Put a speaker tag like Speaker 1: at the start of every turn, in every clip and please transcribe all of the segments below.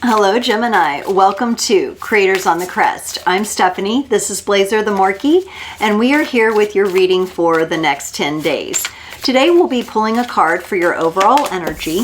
Speaker 1: Hello, Gemini. Welcome to Creators on the Crest. I'm Stephanie. This is Blazer the Morkie, and we are here with your reading for the next 10 days. Today, we'll be pulling a card for your overall energy.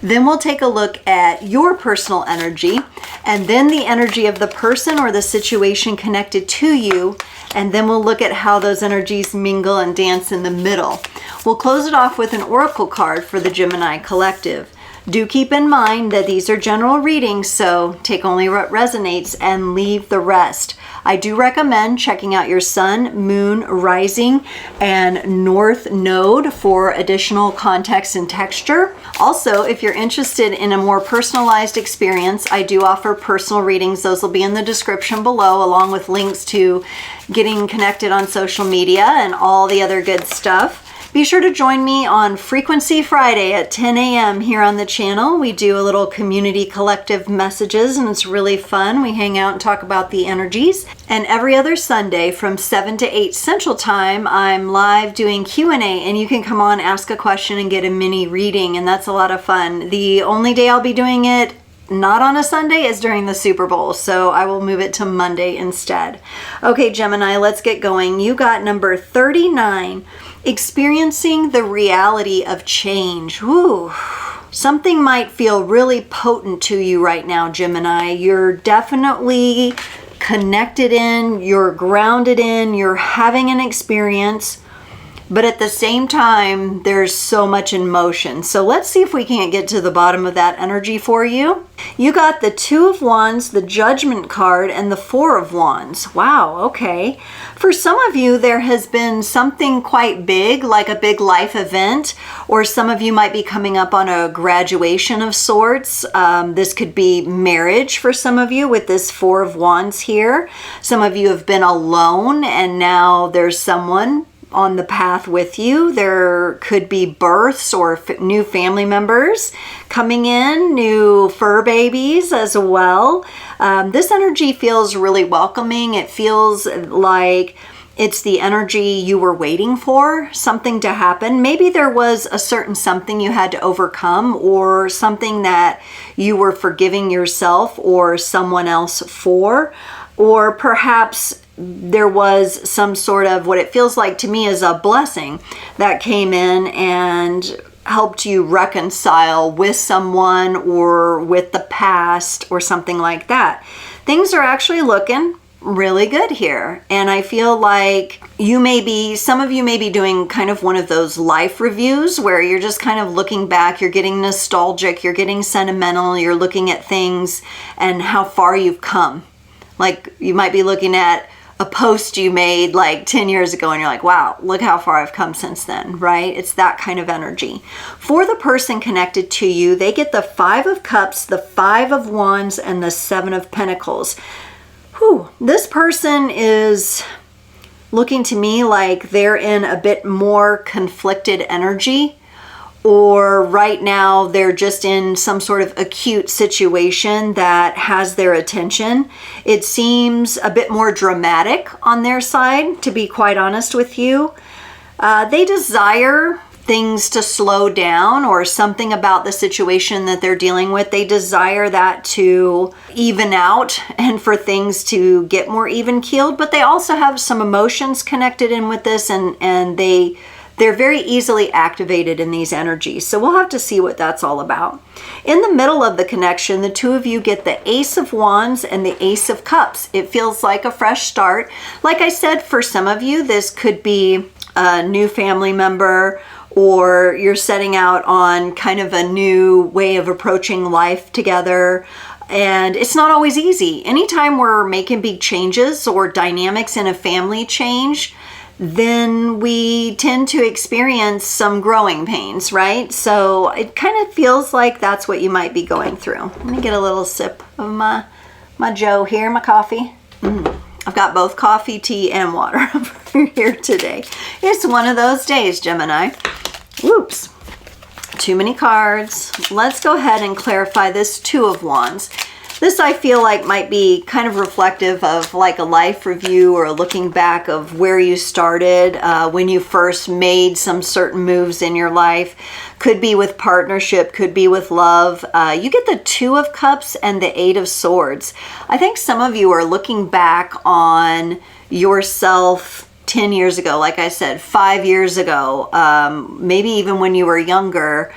Speaker 1: Then we'll take a look at your personal energy, and then the energy of the person or the situation connected to you, and then we'll look at how those energies mingle and dance in the middle. We'll close it off with an oracle card for the Gemini collective. Do keep in mind that these are general readings, so take only what resonates and leave the rest. I do recommend checking out your sun, moon, rising, and north node for additional context and texture. Also, if you're interested in a more personalized experience, I do offer personal readings. Those will be in the description below, along with links to getting connected on social media and all the other good stuff. Be sure to join me on Frequency Friday at 10 a.m. here on the channel. We do a little community collective messages, and it's really fun. We hang out and talk about the energies. And every other Sunday from 7 to 8 Central Time, I'm live doing Q&A, and you can come on, ask a question, and get a mini reading, and that's a lot of fun. The only day I'll be doing it not on a Sunday is during the Super Bowl, so I will move it to Monday instead. Okay, Gemini, let's get going. You got number 39. Experiencing the reality of change. Whew. Something might feel really potent to you right now, Gemini. You're definitely connected in, you're grounded in, you're having an experience, but at the same time, there's so much in motion. So let's see if we can't get to the bottom of that energy for you. You got the Two of Wands, the Judgment card, and the Four of Wands. Wow, okay. For some of you, there has been something quite big, like a big life event, or some of you might be coming up on a graduation of sorts. This could be marriage for some of you with this Four of Wands here. Some of you have been alone, and now there's someone on the path with you. There could be births or new family members coming in, new fur babies as well. This energy feels really welcoming. It feels like it's the energy you were waiting for, something to happen. Maybe there was a certain something you had to overcome, or something that you were forgiving yourself or someone else for, or perhaps there was some sort of, what it feels like to me is a blessing that came in and helped you reconcile with someone or with the past or something like that. Things are actually looking really good here. And I feel like some of you may be doing kind of one of those life reviews where you're just kind of looking back, you're getting nostalgic, you're getting sentimental, you're looking at things and how far you've come. Like you might be looking at a post you made like 10 years ago and you're like, wow, look how far I've come since then, right? It's that kind of energy. For the person connected to you, they get the Five of Cups, the Five of Wands, and the Seven of Pentacles. Whew. This person is looking to me like they're in a bit more conflicted energy, or right now they're just in some sort of acute situation that has their attention. It seems a bit more dramatic on their side, to be quite honest with you. They desire things to slow down, or something about the situation that they're dealing with. They desire that to even out and for things to get more even keeled, but they also have some emotions connected in with this, and they're very easily activated in these energies. So we'll have to see what that's all about. In the middle of the connection, the two of you get the Ace of Wands and the Ace of Cups. It feels like a fresh start. Like I said, for some of you, this could be a new family member, or you're setting out on kind of a new way of approaching life together. And it's not always easy. Anytime we're making big changes or dynamics in a family change, then we tend to experience some growing pains, right? So it kind of feels like that's what you might be going through. Let me get a little sip of my Joe here, my coffee. I've got both coffee, tea, and water over here today. It's one of those days, Gemini. Whoops. Too many cards. Let's go ahead and clarify this Two of Wands. This I feel like might be kind of reflective of like a life review or a looking back of where you started when you first made some certain moves in your life. Could be with partnership, could be with love. You get the Two of Cups and the Eight of Swords. I think some of you are looking back on yourself 10 years ago, like I said, 5 years ago, maybe even when you were younger.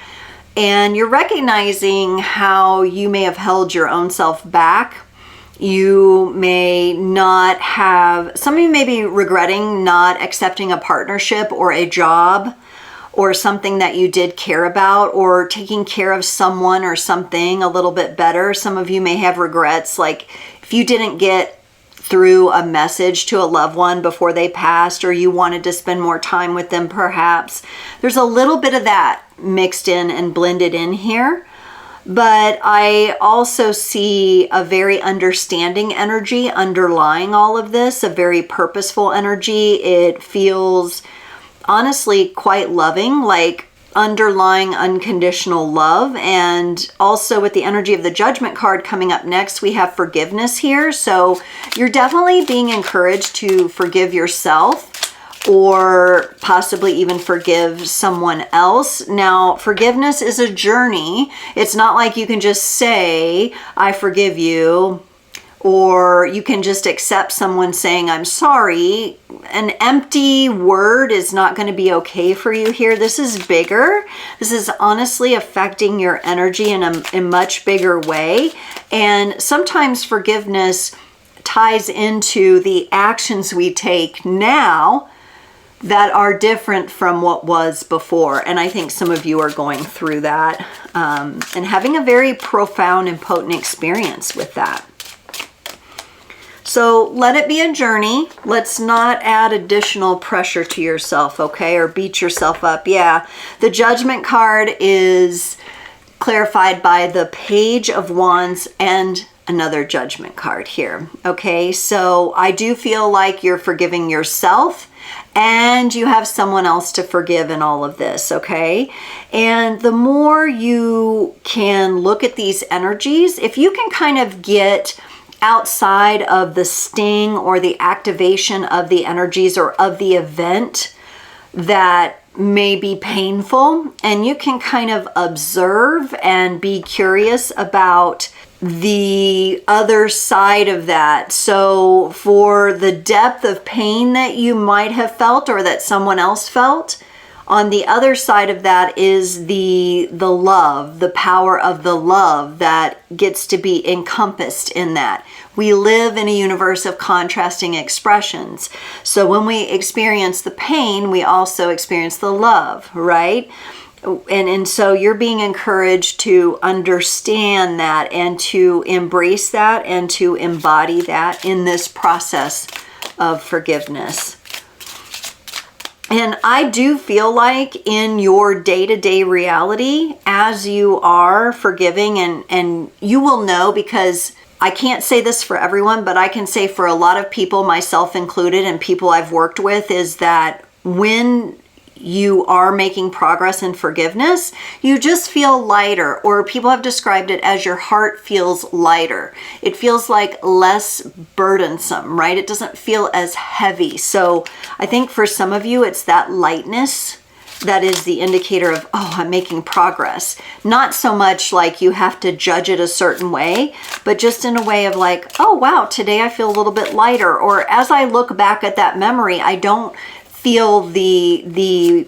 Speaker 1: And you're recognizing how you may have held your own self back. You may not have, some of you may be regretting not accepting a partnership or a job or something that you did care about, or taking care of someone or something a little bit better. Some of you may have regrets, like if you didn't get through a message to a loved one before they passed, or you wanted to spend more time with them perhaps. There's a little bit of that mixed in and blended in here. But I also see a very understanding energy underlying all of this, a very purposeful energy. It feels honestly quite loving, like underlying unconditional love. And also with the energy of the Judgment card coming up next, we have forgiveness here. So you're definitely being encouraged to forgive yourself, or possibly even forgive someone else. Now, forgiveness is a journey. It's not like you can just say, I forgive you, or you can just accept someone saying, I'm sorry. An empty word is not going to be okay for you here. This is bigger. This is honestly affecting your energy in a much bigger way. And sometimes forgiveness ties into the actions we take now that are different from what was before. And I think some of you are going through that and having a very profound and potent experience with that. So let it be a journey. Let's not add additional pressure to yourself, okay? Or beat yourself up. Yeah, the Judgment card is clarified by the Page of Wands and another Judgment card here, okay? So I do feel like you're forgiving yourself, and you have someone else to forgive in all of this, okay? And the more you can look at these energies, if you can kind of get outside of the sting or the activation of the energies or of the event that may be painful, and you can kind of observe and be curious about the other side of that. So for the depth of pain that you might have felt or that someone else felt, on the other side of that is the love, the power of the love that gets to be encompassed in that. We live in a universe of contrasting expressions. So when we experience the pain, we also experience the love, right? And so you're being encouraged to understand that and to embrace that and to embody that in this process of forgiveness. And I do feel like in your day-to-day reality, as you are forgiving, and you will know, because I can't say this for everyone, but I can say for a lot of people, myself included, and people I've worked with, is that when you are making progress in forgiveness, you just feel lighter, or people have described it as your heart feels lighter. It feels like less burdensome, right? It doesn't feel as heavy. So I think for some of you, it's that lightness that is the indicator of, oh, I'm making progress. Not so much like you have to judge it a certain way, but just in a way of like, oh, wow, today I feel a little bit lighter. Or as I look back at that memory, I don't feel the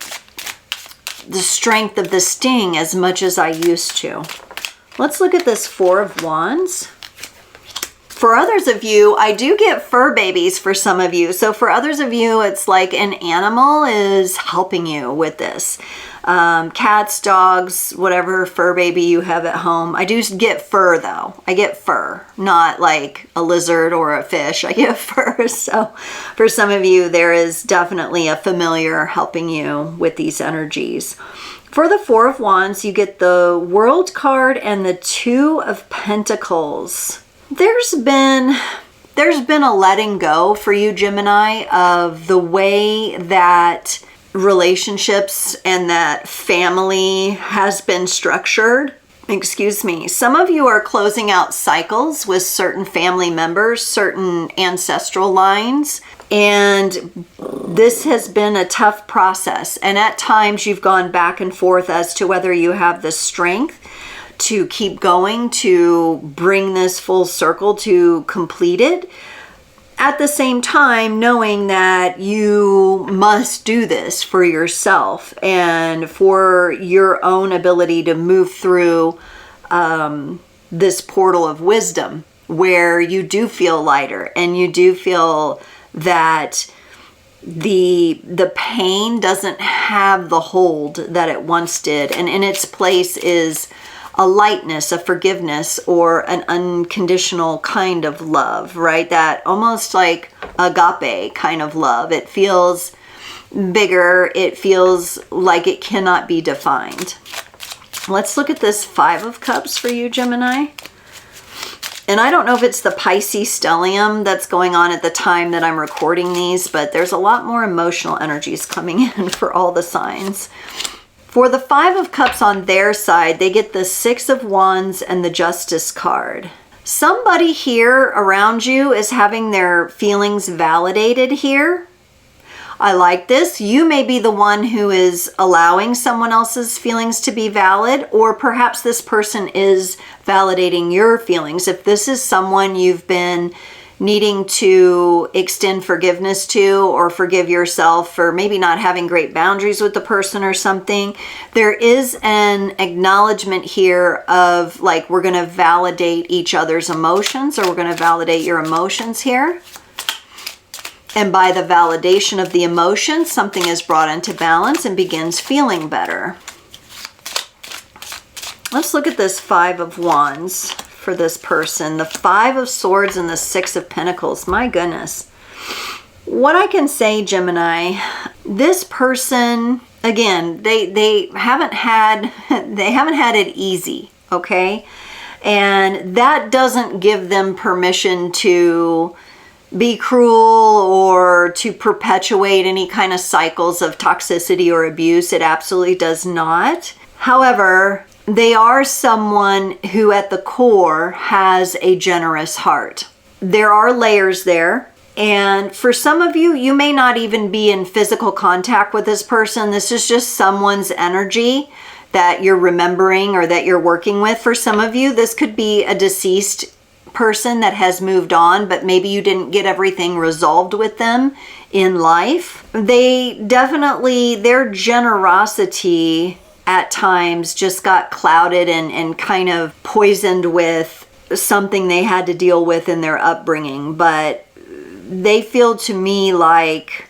Speaker 1: strength of the sting as much as I used to. Let's look at this Four of Wands. For others of you, I do get fur babies for some of you. So for others of you, it's like an animal is helping you with this. Cats, dogs, whatever fur baby you have at home. I do get fur though. I get fur, not like a lizard or a fish. I get fur. So for some of you, there is definitely a familiar helping you with these energies. For the Four of Wands, you get the World card and the Two of Pentacles. There's been a letting go for you, Gemini, of the way that relationships and that family has been structured. Excuse me. Some of you are closing out cycles with certain family members, certain ancestral lines, and this has been a tough process. And at times you've gone back and forth as to whether you have the strength to keep going, to bring this full circle to complete it. At the same time, knowing that you must do this for yourself and for your own ability to move through this portal of wisdom, where you do feel lighter and you do feel that the pain doesn't have the hold that it once did, and in its place is a lightness, a forgiveness, or an unconditional kind of love, right? That almost like agape kind of love. It feels bigger. It feels like it cannot be defined. Let's look at this 5 of Cups for you, Gemini. And I don't know if it's the Pisces stellium that's going on at the time that I'm recording these, but there's a lot more emotional energies coming in for all the signs. For the 5 of Cups on their side, they get the 6 of Wands and the Justice card. Somebody here around you is having their feelings validated here. I like this. You may be the one who is allowing someone else's feelings to be valid, or perhaps this person is validating your feelings. If this is someone you've been needing to extend forgiveness to, or forgive yourself for maybe not having great boundaries with the person or something, there is an acknowledgement here of like, we're going to validate each other's emotions, or we're going to validate your emotions here. And by the validation of the emotions, something is brought into balance and begins feeling better. Let's look at this 5 of Wands for this person. The 5 of Swords and the 6 of Pentacles. My goodness. What I can say, Gemini, this person, again, they haven't had it easy, okay? And that doesn't give them permission to be cruel or to perpetuate any kind of cycles of toxicity or abuse. It absolutely does not. However, they are someone who at the core has a generous heart. There are layers there. And for some of you, you may not even be in physical contact with this person. This is just someone's energy that you're remembering or that you're working with. For some of you, this could be a deceased person that has moved on, but maybe you didn't get everything resolved with them in life. They definitely, their generosity at times just got clouded and kind of poisoned with something they had to deal with in their upbringing. But they feel to me like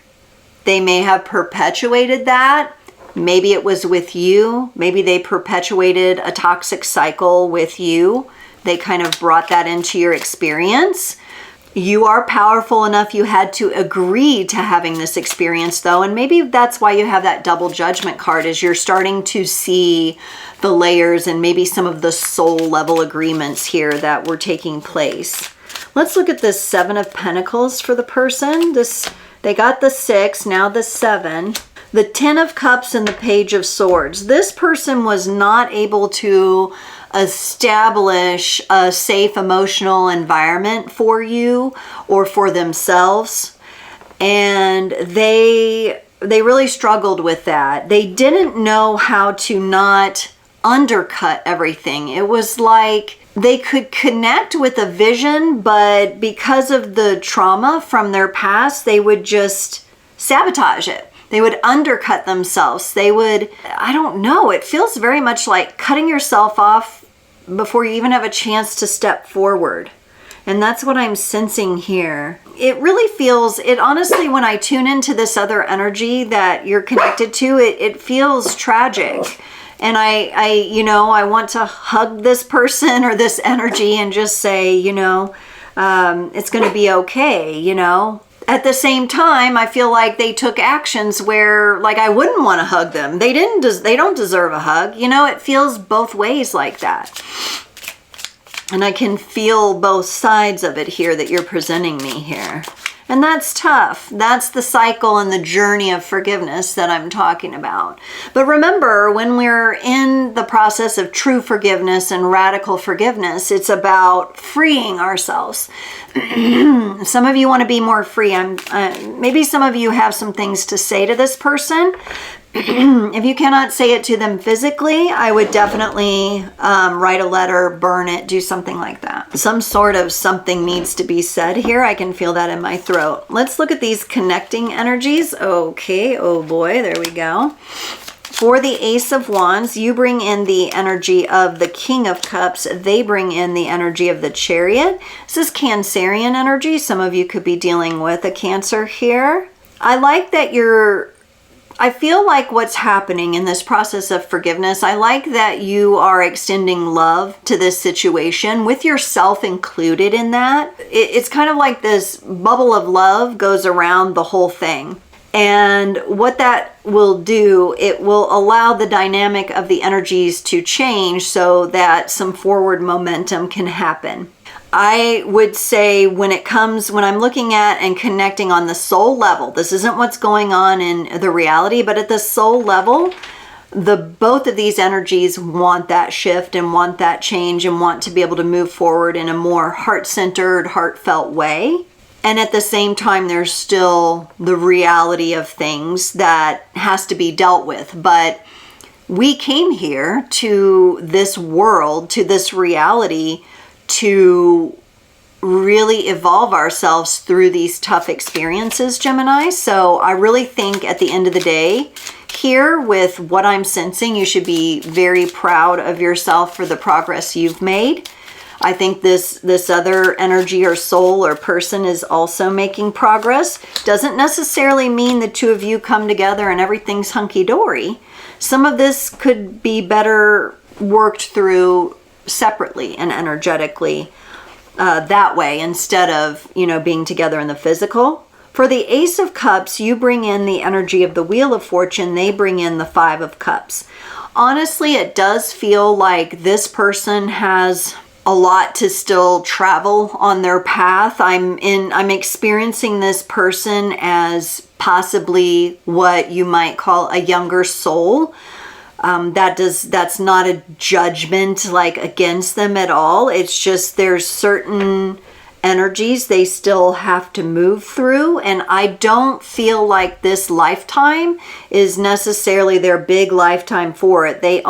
Speaker 1: they may have perpetuated that. Maybe it was with you. Maybe they perpetuated a toxic cycle with you. They kind of brought that into your experience. You are powerful enough. You had to agree to having this experience though. And maybe that's why you have that double judgment card, is you're starting to see the layers and maybe some of the soul level agreements here that were taking place. Let's look at this 7 of Pentacles for the person. They got the 6, now the 7. The 10 of Cups and the Page of Swords. This person was not able to establish a safe emotional environment for you or for themselves, and they really struggled with that. They didn't know how to not undercut everything. It was like they could connect with a vision, but because of the trauma from their past, they would just sabotage it. They would undercut themselves. They would, I don't know, it feels very much like cutting yourself off before you even have a chance to step forward. And that's what I'm sensing here. It really feels, it honestly, when I tune into this other energy that you're connected to, it feels tragic. And I want to hug this person or this energy and just say, it's going to be okay, At the same time, I feel like they took actions where, like, I wouldn't want to hug them. They don't deserve a hug. It feels both ways like that. And I can feel both sides of it here that you're presenting me here. And that's tough. That's the cycle and the journey of forgiveness that I'm talking about. But remember, when we're in the process of true forgiveness and radical forgiveness, it's about freeing ourselves. Some of you want to be more free. Maybe some of you have some things to say to this person. If you cannot say it to them physically, I would definitely write a letter, burn it, do something like that. Some sort of something needs to be said here. I can feel that in my throat. Let's look at these connecting energies. Okay, oh boy, there we go. For the Ace of Wands, you bring in the energy of the King of Cups. They bring in the energy of the Chariot. This is Cancerian energy. Some of you could be dealing with a Cancer here. I like that I feel like what's happening in this process of forgiveness, I like that you are extending love to this situation with yourself included in that. It's kind of like this bubble of love goes around the whole thing. And what that will do, it will allow the dynamic of the energies to change so that some forward momentum can happen. I would say when I'm looking at and connecting on the soul level, this isn't what's going on in the reality, but at the soul level, both of these energies want that shift and want that change and want to be able to move forward in a more heart-centered, heartfelt way. And at the same time, there's still the reality of things that has to be dealt with. But we came here to this world, to this reality, to really evolve ourselves through these tough experiences, Gemini. So I really think at the end of the day, here with what I'm sensing, you should be very proud of yourself for the progress you've made. I think this other energy or soul or person is also making progress. Doesn't necessarily mean the two of you come together and everything's hunky-dory. Some of this could be better worked through separately and energetically that way instead of, being together in the physical. For the Ace of Cups, you bring in the energy of the Wheel of Fortune. They bring in the Five of Cups. Honestly, it does feel like this person has a lot to still travel on their path. I'm experiencing this person as possibly what you might call a younger soul. That's not a judgment against them at all. It's just there's certain energies they still have to move through, and I don't feel like this lifetime is necessarily their big lifetime for it. They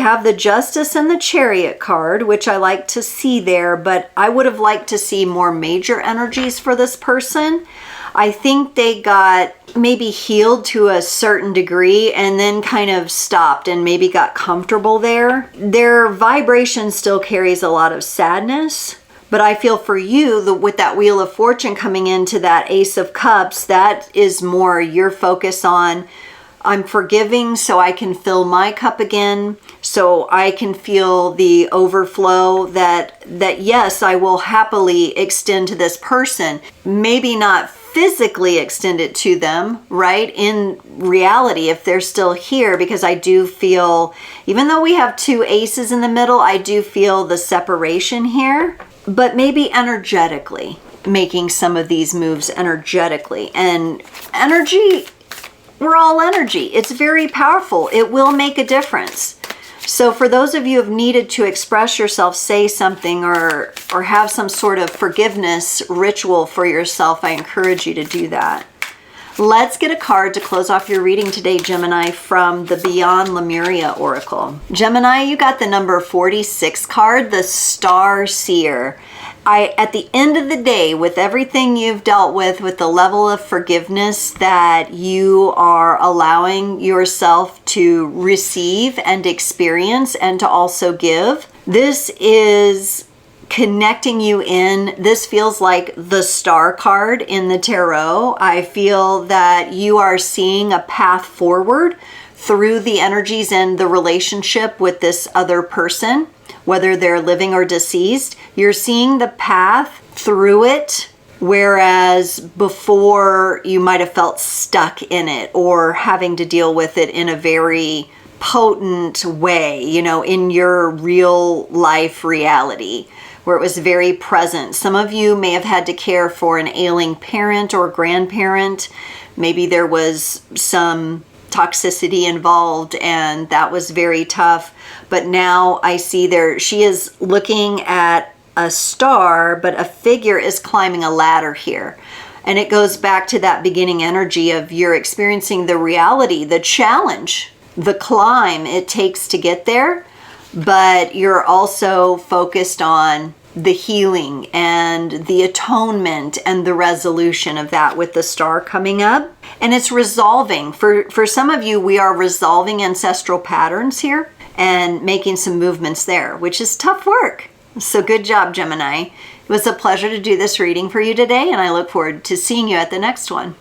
Speaker 1: have the Justice and the Chariot card, which I like to see there, but I would have liked to see more major energies for this person. I think they got maybe healed to a certain degree and then kind of stopped and maybe got comfortable there. Their vibration still carries a lot of sadness, but I feel for you, with that Wheel of Fortune coming into that Ace of Cups, that is more your focus on, I'm forgiving so I can fill my cup again, so I can feel the overflow that yes, I will happily extend to this person. Maybe not physically extend it to them, right? In reality, if they're still here, because I do feel, even though we have two aces in the middle, I do feel the separation here, but maybe energetically, making some of these moves energetically. And energy, we're all energy. It's very powerful. It will make a difference. So for those of you who have needed to express yourself, say something, or have some sort of forgiveness ritual for yourself, I encourage you to do that. Let's get a card to close off your reading today, Gemini, from the Beyond Lemuria Oracle. Gemini, you got the number 46 card, the Star Seer. At the end of the day, with everything you've dealt with the level of forgiveness that you are allowing yourself to receive and experience and to also give, this is connecting you in. This feels like the Star card in the tarot. I feel that you are seeing a path forward through the energies and the relationship with this other person, whether they're living or deceased. You're seeing the path through it, whereas before you might have felt stuck in it or having to deal with it in a very potent way, in your real life reality. where it was very present. Some of you may have had to care for an ailing parent or grandparent. Maybe there was some toxicity involved and that was very tough. But now I see there, she is looking at a star, but a figure is climbing a ladder here. And it goes back to that beginning energy of you're experiencing the reality, the challenge, the climb it takes to get there. But you're also focused on the healing and the atonement and the resolution of that with the star coming up. And it's resolving. For some of you, we are resolving ancestral patterns here and making some movements there, which is tough work. So good job, Gemini. It was a pleasure to do this reading for you today, and I look forward to seeing you at the next one.